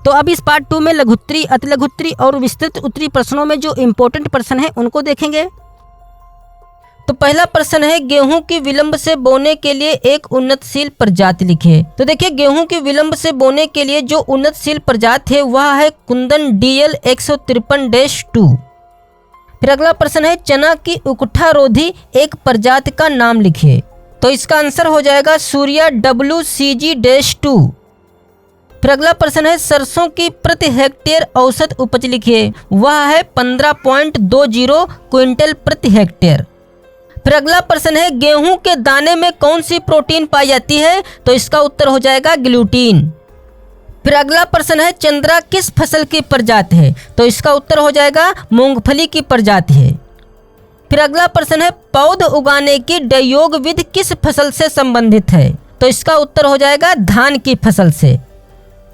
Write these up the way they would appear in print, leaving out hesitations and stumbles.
तो अब इस पार्ट 2 में लघुत्तरी, अतिलघुत्तरी और विस्तृत उत्तरी प्रश्नों में जो इम्पोर्टेंट प्रश्न है उनको देखेंगे। तो पहला प्रश्न है, गेहूं की विलंब से बोने के लिए एक उन्नतशील प्रजाति लिखिए। तो देखिए, गेहूं की विलंब से बोने के लिए जो उन्नतशील प्रजाति है वह है कुंदन DL 153-2। फिर अगला प्रश्न है, चना की उकठारोधी एक प्रजाति का नाम लिखिए। तो इसका आंसर हो जाएगा सूर्या WCG-2। फिर अगला प्रश्न है, सरसों की प्रति हेक्टेयर औसत उपज लिखिए। वह है 15.20 क्विंटल प्रति हेक्टेयर। फिर अगला प्रश्न है, गेहूं के दाने में कौन सी प्रोटीन पाई जाती है? तो इसका उत्तर हो जाएगा ग्लूटीन। फिर अगला प्रश्न है, चंद्रा किस फसल की प्रजाति है? तो इसका उत्तर हो जाएगा मूंगफली की प्रजाति है। फिर अगला प्रश्न है, पौध उगाने की डयोग विधि किस फसल से संबंधित है? तो इसका उत्तर हो जाएगा धान की फसल से।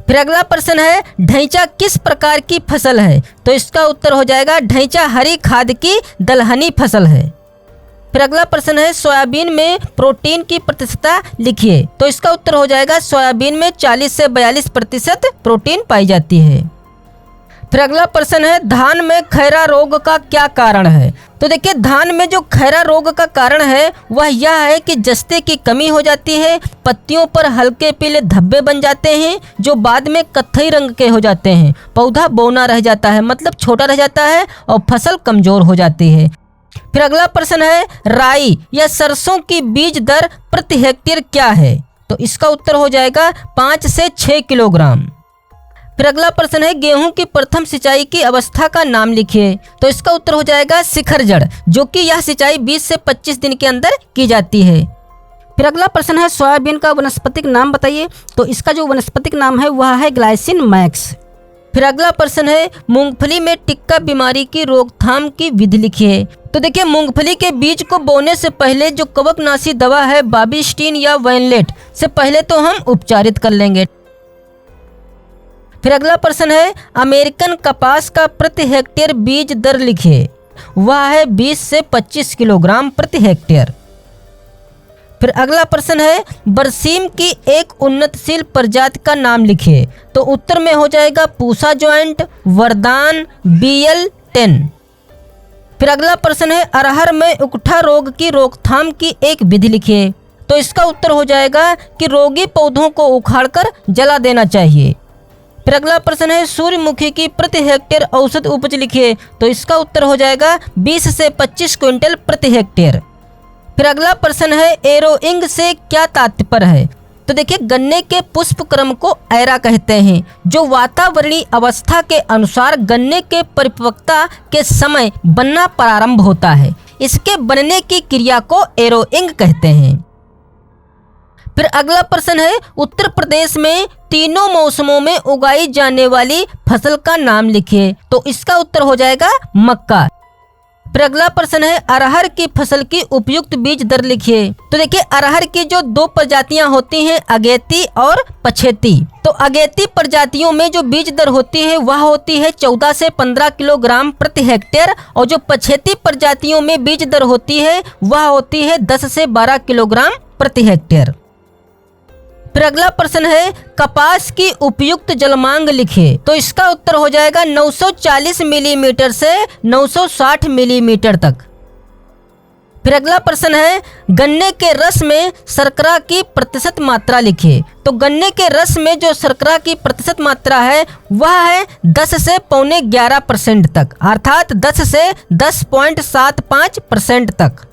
फिर अगला प्रश्न है, ढैंचा किस प्रकार की फसल है? तो इसका उत्तर हो जाएगा ढैंचा हरी खाद की दलहनी फसल है। फिर अगला प्रश्न है, सोयाबीन में प्रोटीन की प्रतिशतता लिखिए। तो इसका उत्तर हो जाएगा सोयाबीन में 40 से 42% प्रोटीन पाई जाती है। फिर अगला प्रश्न है, धान में खैरा रोग का क्या कारण है? तो देखिए, धान में जो खैरा रोग का कारण है वह यह है कि जस्ते की कमी हो जाती है, पत्तियों पर हल्के पीले धब्बे बन जाते हैं जो बाद में कत्थई रंग के हो जाते हैं, पौधा बौना रह जाता है, मतलब छोटा रह जाता है और फसल कमजोर हो जाती है। फिर अगला प्रश्न है, राई या सरसों की बीज दर प्रति हेक्टेयर क्या है? तो इसका उत्तर हो जाएगा 5 से 6 किलोग्राम। फिर अगला प्रश्न है, गेहूं की प्रथम सिंचाई की अवस्था का नाम लिखिए। तो इसका उत्तर हो जाएगा शिखर जड़, जो कि यह सिंचाई 20 से 25 दिन के अंदर की जाती है। फिर अगला प्रश्न है, सोयाबीन का वनस्पतिक नाम बताइए। तो इसका जो वनस्पतिक नाम है वह है ग्लाइसिन मैक्स। फिर अगला प्रश्न है, मूंगफली में टिक्का बीमारी की रोकथाम की विधि लिखिए। तो देखिए, मूंगफली के बीज को बोने से पहले जो कवकनाशी दवा है बाबिस्टीन या वाइनलेट से पहले तो हम उपचारित कर लेंगे। फिर अगला प्रश्न है, अमेरिकन कपास का प्रति हेक्टेयर बीज दर लिखिए। वह है 20 से 25 किलोग्राम प्रति हेक्टेयर। फिर अगला प्रश्न है, बरसीम की एक उन्नतशील प्रजाति का नाम लिखिए। तो उत्तर में हो जाएगा पूसा ज्वाइंट, वरदान, BL10। फिर अगला प्रश्न है, अरहर में उकठा रोग की रोकथाम की एक विधि लिखिए। तो इसका उत्तर हो जाएगा कि रोगी पौधों को उखाड़कर जला देना चाहिए। फिर अगला प्रश्न है, सूर्यमुखी की प्रति हेक्टेयर औसत उपज लिखिए। तो इसका उत्तर हो जाएगा 20 से 25 क्विंटल प्रति हेक्टेयर। फिर अगला प्रश्न है, एरोइंग से क्या तात्पर्य है? तो देखिए, गन्ने के पुष्प क्रम को एरा कहते हैं, जो वातावरणीय अवस्था के अनुसार गन्ने के परिपक्वता के समय बनना प्रारंभ होता है। इसके बनने की क्रिया को एरोइंग कहते हैं। फिर अगला प्रश्न है, उत्तर प्रदेश में तीनों मौसमों में उगाई जाने वाली फसल का नाम लिखिए। तो इसका उत्तर हो जाएगा मक्का। फिर अगला प्रश्न है, अरहर की फसल की उपयुक्त बीज दर लिखिए। तो देखिए, अरहर की जो 2 प्रजातियां होती हैं, अगेती और पछेती। तो अगेती प्रजातियों में जो बीज दर होती है वह होती है 14 से 15 किलोग्राम प्रति हेक्टेयर, और जो पछेती प्रजातियों में बीज दर होती है वह होती है 10 से 12 किलोग्राम प्रति हेक्टेयर। फिर अगला प्रश्न है, कपास की उपयुक्त जलमांग लिखिए। तो इसका उत्तर हो जाएगा 940 मिलीमीटर से 960 मिलीमीटर तक। फिर अगला प्रश्न है, गन्ने के रस में शर्करा की प्रतिशत मात्रा लिखिए। तो गन्ने के रस में जो शर्करा की प्रतिशत मात्रा है वह है 10 से 11.25% तक, अर्थात 10 से 10.75% तक।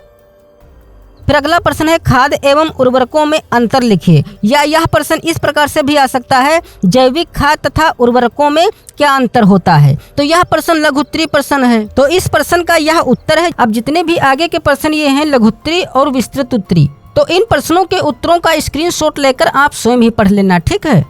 फिर अगला प्रश्न है, खाद एवं उर्वरकों में अंतर लिखिए। या यह प्रश्न इस प्रकार से भी आ सकता है, जैविक खाद तथा उर्वरकों में क्या अंतर होता है? तो यह प्रश्न लघुत्तरी प्रश्न है, तो इस प्रश्न का यह उत्तर है। अब जितने भी आगे के प्रश्न ये हैं लघुत्तरी और विस्तृत उत्तरी, तो इन प्रश्नों के उत्तरों का स्क्रीनशॉट लेकर आप स्वयं ही पढ़ लेना, ठीक है।